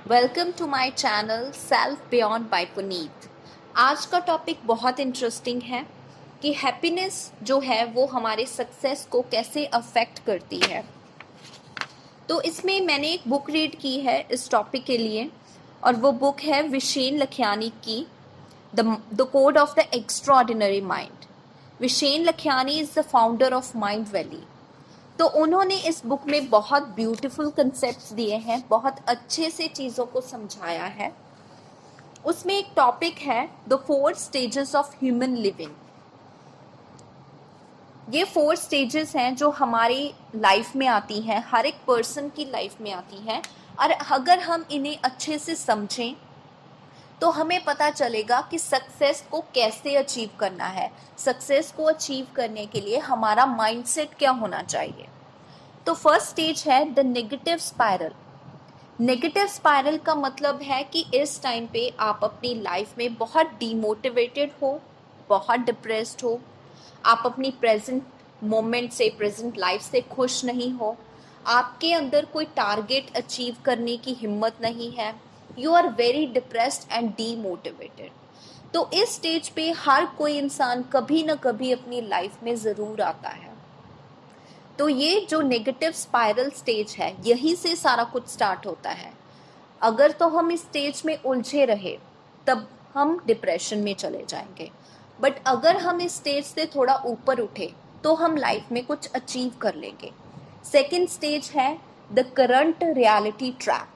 Welcome to my channel Self Beyond by Puneet. आज का topic बहुत इंटरेस्टिंग है कि हैप्पीनेस जो है वो हमारे सक्सेस को कैसे अफेक्ट करती है। तो इसमें मैंने एक बुक रीड की है इस टॉपिक के लिए, और वो बुक है विशेन लखियानी की the code of the extraordinary mind. Vishen Lakhiani is the founder of Mindvalley. तो उन्होंने इस बुक में बहुत ब्यूटीफुल कंसेप्ट्स दिए हैं, बहुत अच्छे से चीज़ों को समझाया है। उसमें एक टॉपिक है the 4 stages of human living. ये 4 स्टेजेस हैं जो हमारी लाइफ में आती हैं, हर एक पर्सन की लाइफ में आती हैं, और अगर हम इन्हें अच्छे से समझें तो हमें पता चलेगा कि सक्सेस को कैसे अचीव करना है। सक्सेस को अचीव करने के लिए हमारा माइंडसेट क्या होना चाहिए। तो फर्स्ट स्टेज है the negative spiral. Negative spiral का मतलब है कि इस टाइम पे आप अपनी लाइफ में बहुत डीमोटिवेटेड हो, बहुत डिप्रेस्ड हो, आप अपनी प्रेजेंट मोमेंट से, प्रेजेंट लाइफ से खुश नहीं हो, आपके अंदर कोई टारगेट अचीव करने की हिम्मत नहीं है, you are very depressed and demotivated. तो इस स्टेज पे हर कोई इंसान कभी ना कभी अपनी लाइफ में ज़रूर आता है। तो ये जो नेगेटिव स्पाइरल स्टेज है, यहीं से सारा कुछ स्टार्ट होता है। अगर तो हम इस स्टेज में उलझे रहे तब हम डिप्रेशन में चले जाएंगे, बट अगर हम इस स्टेज से थोड़ा ऊपर उठे तो हम लाइफ में कुछ अचीव कर लेंगे। सेकेंड स्टेज है द करंट रियलिटी ट्रैप।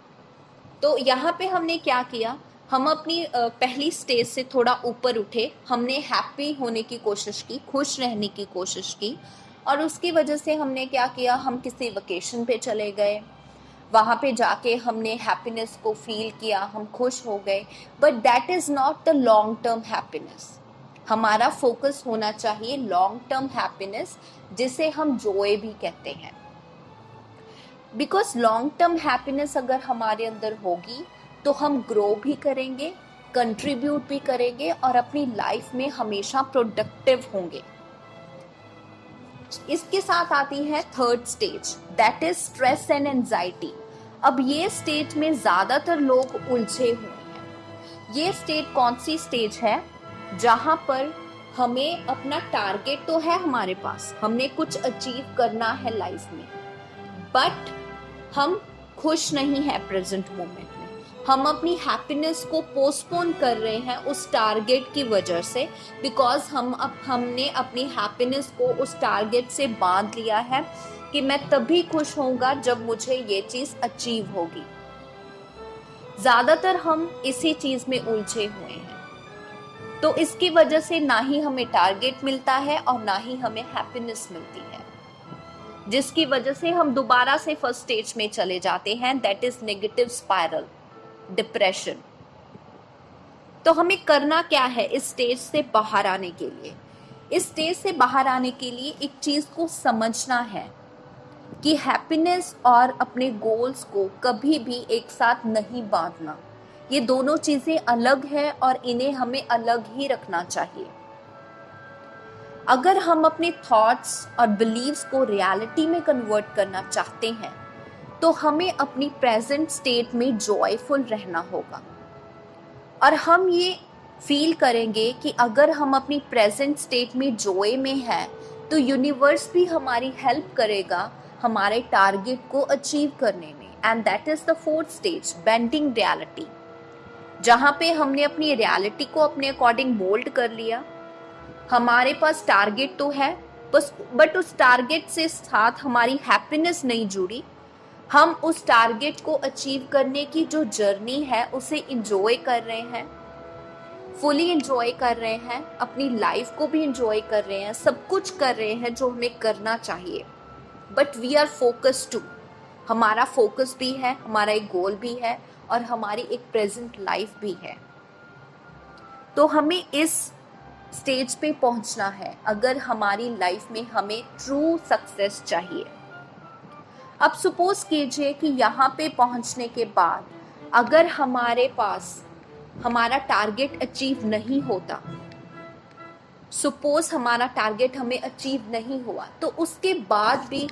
तो यहाँ पे हमने क्या किया, हम अपनी पहली स्टेज से थोड़ा ऊपर उठे, हमने हैप्पी होने की कोशिश की, खुश रहने की कोशिश की, और उसकी वजह से हमने क्या किया, हम किसी वेकेशन पे चले गए, वहाँ पे जाके हमने हैप्पीनेस को फील किया, हम खुश हो गए, but that is not the long term happiness. हमारा फोकस होना चाहिए लॉन्ग टर्म हैप्पीनेस, जिसे हम जॉय भी कहते हैं। बिकॉज लॉन्ग टर्म हैप्पीनेस अगर हमारे अंदर होगी तो हम ग्रो भी करेंगे, कंट्रीब्यूट भी करेंगे, और अपनी लाइफ में हमेशा प्रोडक्टिव होंगे। इसके साथ आती है third stage, that is stress and anxiety. अब ये स्टेज में ज़्यादातर लोग उलझे हुए हैं। ये स्टेज कौन सी स्टेज है, जहाँ पर हमें अपना टारगेट तो है हमारे पास, हमने कुछ अचीव करना है लाइफ में, बट हम खुश नहीं है प्रेजेंट मोमेंट में। हम अपनी हैप्पीनेस को पोस्टपोन कर रहे हैं उस टारगेट की वजह से, बिकॉज हमने अपनी हैप्पीनेस को उस टारगेट से बांध लिया है कि मैं तभी खुश होऊंगा जब मुझे ये चीज़ अचीव होगी। ज़्यादातर हम इसी चीज़ में उलझे हुए हैं। तो इसकी वजह से ना ही हमें टारगेट मिलता है और ना ही हमें हैप्पीनेस मिलती है, जिसकी वजह से हम दोबारा से फर्स्ट स्टेज में चले जाते हैं, that is negative spiral, depression. तो हमें करना क्या है इस स्टेज से बाहर आने के लिए। इस स्टेज से बाहर आने के लिए एक चीज़ को समझना है कि हैप्पीनेस और अपने गोल्स को कभी भी एक साथ नहीं बांधना। ये दोनों चीज़ें अलग हैं और इन्हें हमें अलग ही रखना चाहिए। अगर हम अपने थॉट्स और बिलीव्स को रियलिटी में कन्वर्ट करना चाहते हैं तो हमें अपनी प्रेजेंट स्टेट में जॉयफुल रहना होगा, और हम ये फील करेंगे कि अगर हम अपनी प्रेजेंट स्टेट में जॉय में हैं तो यूनिवर्स भी हमारी हेल्प करेगा हमारे टारगेट को अचीव करने में। And that is the fourth stage, bending reality, जहाँ पे हमने अपनी रियलिटी को अपने अकॉर्डिंग मोल्ड कर लिया। हमारे पास टारगेट तो है बस, बट उस टारगेट से साथ हमारी हैप्पीनेस नहीं जुड़ी। हम उस टारगेट को अचीव करने की जो जर्नी है उसे इंजॉय कर रहे हैं, फुली इंजॉय कर रहे हैं, अपनी लाइफ को भी इंजॉय कर रहे हैं, सब कुछ कर रहे हैं जो हमें करना चाहिए, but we are focus too. हमारा फोकस भी है, हमारा एक गोल भी है, और हमारी एक प्रेजेंट लाइफ भी है। तो हमें इस स्टेज पे पहुंचना है अगर हमारी लाइफ में हमें ट्रू सक्सेस चाहिए। अब सपोज कीजिए कि यहाँ पे पहुँचने के बाद अगर हमारे पास हमारा टारगेट अचीव नहीं होता, सपोज हमारा टारगेट हमें अचीव नहीं हुआ, तो उसके बाद भी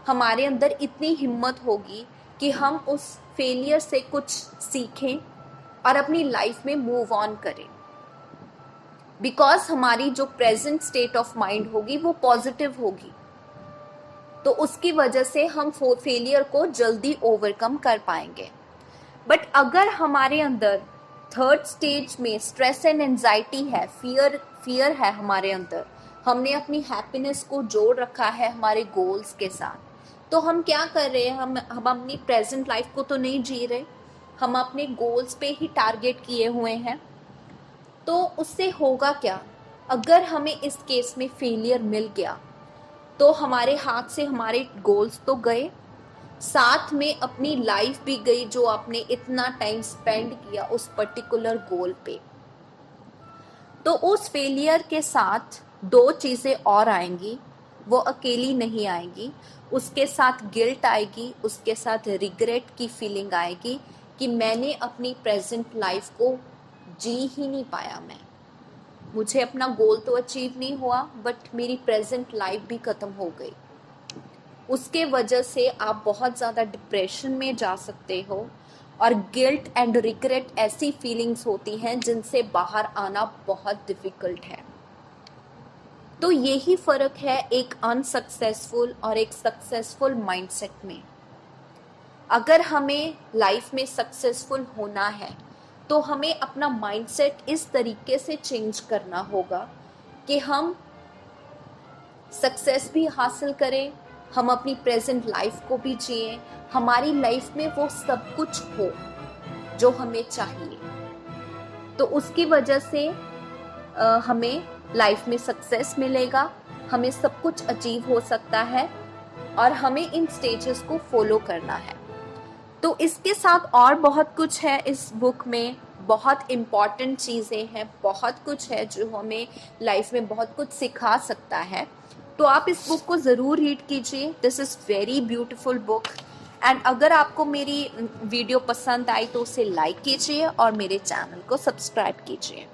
हमारे अंदर इतनी हिम्मत होगी कि हम उस फेलियर से कुछ सीखें और अपनी लाइफ में मूव ऑन करें, बिकॉज हमारी जो प्रेजेंट स्टेट ऑफ माइंड होगी वो पॉजिटिव होगी, तो उसकी वजह से हम फेलियर को जल्दी ओवरकम कर पाएंगे। बट अगर हमारे अंदर थर्ड स्टेज में स्ट्रेस एंड एंजाइटी है, फियर है हमारे अंदर, हमने अपनी हैप्पीनेस को जोड़ रखा है हमारे गोल्स के साथ, तो हम क्या कर रहे हैं, हम अपनी प्रेजेंट लाइफ को तो नहीं जी रहे, हम अपने गोल्स पे ही टारगेट किए हुए हैं। तो उससे होगा क्या, अगर हमें इस केस में फेलियर मिल गया तो हमारे हाथ से हमारे गोल्स तो गए, साथ में अपनी लाइफ भी गई जो आपने इतना टाइम स्पेंड किया उस पर्टिकुलर गोल पे। तो उस फेलियर के साथ दो चीज़ें और आएंगी, वो अकेली नहीं आएंगी, उसके साथ गिल्ट आएगी, उसके साथ रिग्रेट की फीलिंग आएगी कि मैंने अपनी प्रेजेंट लाइफ को जी ही नहीं पाया, मुझे अपना गोल तो अचीव नहीं हुआ बट मेरी प्रेजेंट लाइफ भी ख़त्म हो गई। उसके वजह से आप बहुत ज़्यादा डिप्रेशन में जा सकते हो, और गिल्ट एंड रिग्रेट ऐसी फीलिंग्स होती हैं जिनसे बाहर आना बहुत डिफ़िकल्ट है। तो यही फ़र्क है एक अनसक्सेसफुल और एक सक्सेसफुल माइंडसेट में। अगर हमें लाइफ में सक्सेसफुल होना है तो हमें अपना माइंडसेट इस तरीके से चेंज करना होगा कि हम सक्सेस भी हासिल करें, हम अपनी प्रेजेंट लाइफ को भी जिएं, हमारी लाइफ में वो सब कुछ हो जो हमें चाहिए। तो उसकी वजह से हमें लाइफ में सक्सेस मिलेगा, हमें सब कुछ अचीव हो सकता है, और हमें इन स्टेजेस को फॉलो करना है। तो इसके साथ और बहुत कुछ है इस बुक में, बहुत इम्पॉर्टेंट चीज़ें हैं, बहुत कुछ है जो हमें लाइफ में बहुत कुछ सिखा सकता है। तो आप इस बुक को ज़रूर रीड कीजिए, this is very beautiful book. And अगर आपको मेरी वीडियो पसंद आई तो उसे लाइक कीजिए और मेरे चैनल को सब्सक्राइब कीजिए।